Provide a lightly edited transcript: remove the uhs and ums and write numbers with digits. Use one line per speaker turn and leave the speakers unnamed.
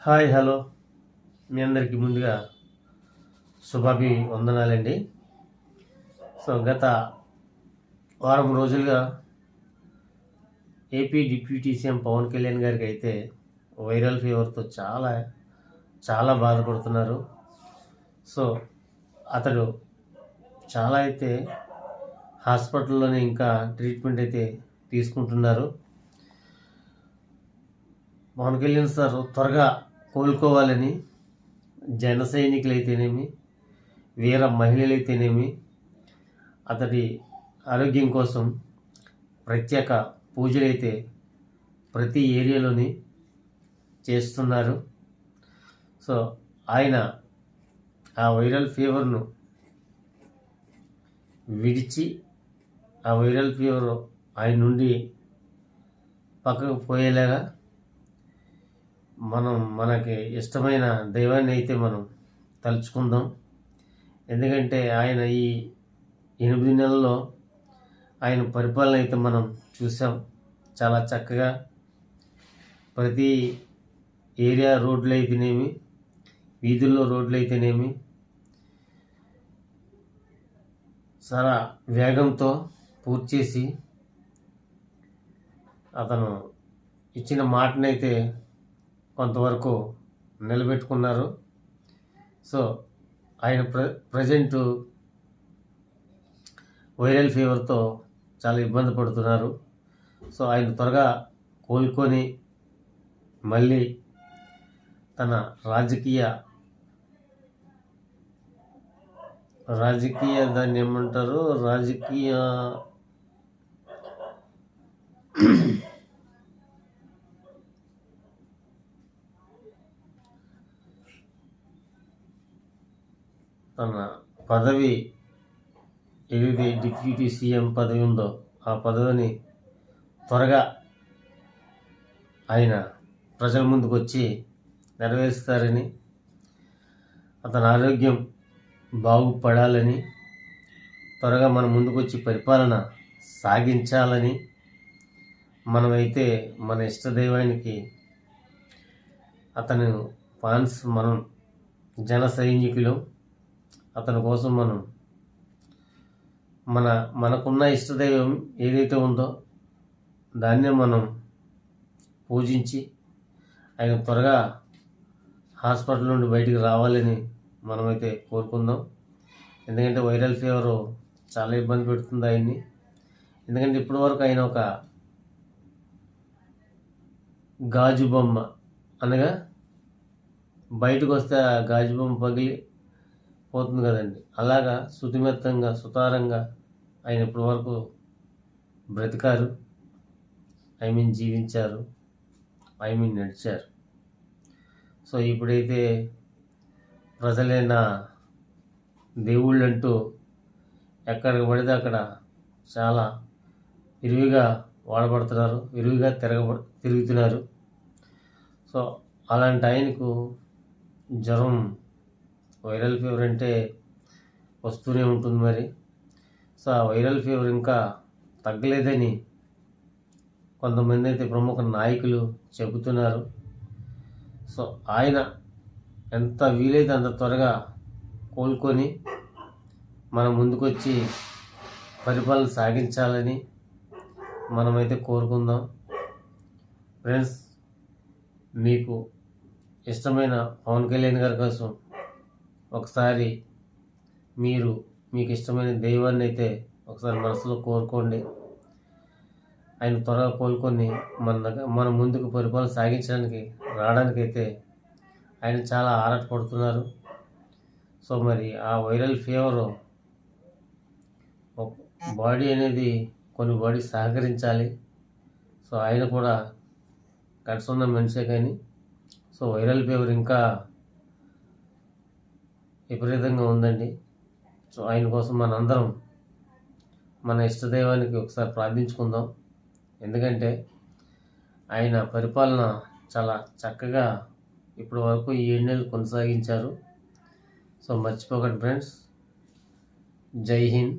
Hi hello మీ అందరికీ ముందుగా వందనాలండి. గత వారం రోజులుగా AP deputy CM Pawan Kalyan గారికి అయితే వైరల్ ఫీవర్తో చాలా చాలా బాధపడుతున్నారు. అతడు చాలా అయితే హాస్పిటల్లోనే ఇంకా ట్రీట్మెంట్ అయితే తీసుకుంటున్నారు. పవన్ కళ్యాణ్ సార్ త్వరగా కోలుకోవాలని జన సైనికులైతేనేమి, వీర మహిళలైతేనేమి అతడి ఆరోగ్యం కోసం ప్రత్యేక పూజలైతే ప్రతి ఏరియాలోని చేస్తున్నారు. ఆయన ఆ వైరల్ ఫీవర్ను విడిచి ఆ వైరల్ ఫీవర్ ఆయన నుండి పక్కకు పోయేలాగా మనకి ఇష్టమైన దైవాన్ని అయితే మనం తలుచుకుందాం. ఎందుకంటే ఆయన ఈ 8 నెలల్లో ఆయన పరిపాలన అయితే మనం చూసాం. చాలా చక్కగా ప్రతి ఏరియా రోడ్లు అయితేనేమి, వీధుల్లో రోడ్లు అయితేనేమి చాలా వేగంతో పూర్తి చేసి అతను ఇచ్చిన మాటనైతే కొంతవరకు నిలబెట్టుకున్నారు. ఆయన ప్రజెంటు వైరల్ ఫీవర్తో చాలా ఇబ్బంది పడుతున్నారు. ఆయన త్వరగా కోలుకొని మళ్ళీ తన రాజకీయ దాన్ని ఏమంటారు తన పదవి ఏదైతే డిప్యూటీ సీఎం పదవి ఉందో ఆ పదవిని త్వరగా ఆయన ప్రజల ముందుకు వచ్చి నెరవేరుస్తారని, అతని ఆరోగ్యం బాగుపడాలని, త్వరగా మన ముందుకు వచ్చి పరిపాలన సాగించాలని మనమైతే మన ఇష్టదైవానికి అతను ఫాన్స్, మనం జన సైనికులు, అతని కోసం మనకున్న ఇష్టదైవం ఏదైతే ఉందో దాన్నే మనం పూజించి ఆయన త్వరగా హాస్పిటల్ నుండి బయటికి రావాలని మనమైతే కోరుకుందాం. ఎందుకంటే వైరల్ ఫీవర్ చాలా ఇబ్బంది పెడుతుంది ఆయన్ని. ఎందుకంటే ఇప్పటివరకు ఆయన ఒక గాజు బొమ్మ, అనగా బయటకు వస్తే ఆ గాజు బొమ్మ పగిలి పోతుంది కదండి, అలాగా సుతిమెత్తంగా సుతారంగా ఆయన ఇప్పటి వరకు బ్రతికారు, జీవించారు, నడిచారు. ఇప్పుడైతే ప్రజలైన దేవుళ్ళు అంటూ ఎక్కడికి పడితే అక్కడ చాలా విరివిగా వాడబడుతున్నారు, విరివిగా తిరుగుతున్నారు. అలాంటి ఆయనకు జ్వరం, వైరల్ ఫీవర్ అంటే వస్తూనే ఉంటుంది మరి. ఆ వైరల్ ఫీవర్ ఇంకా తగ్గలేదని కొంతమంది అయితే ప్రముఖ నాయకులు చెబుతున్నారు. ఆయన ఎంత వీలైతే అంత త్వరగా కోలుకొని మన ముందుకొచ్చి పరిపాలన సాగించాలని మనమైతే కోరుకుందాం. ఫ్రెండ్స్, మీకు ఇష్టమైన పవన్ కళ్యాణ్ గారి కోసం ఒకసారి మీకు ఇష్టమైన దైవాన్ని అయితే ఒకసారి మనసులో కోరుకోండి. ఆయన త్వరగా కోలుకొని మన ముందుకు పరిపాలన సాగించడానికి రావడానికైతే ఆయన చాలా ఆరాటపడుతున్నారు. మరి ఆ వైరల్ ఫీవర్ బాడీ అనేది కొన్ని బాడీ సహకరించాలి. ఆయన కూడా గట్స్ ఉన్న మనిషే, కానీ వైరల్ ఫీవర్ ఇంకా విపరీతంగా ఉందండి. ఆయన కోసం మనందరం మన ఇష్టదైవానికి ఒకసారి ప్రార్థించుకుందాం. ఎందుకంటే ఆయన పరిపాలన చాలా చక్కగా ఇప్పటి వరకు ఈ 7 నెలలు కొనసాగించారు. మర్చిపోకండి ఫ్రెండ్స్. జై హింద్.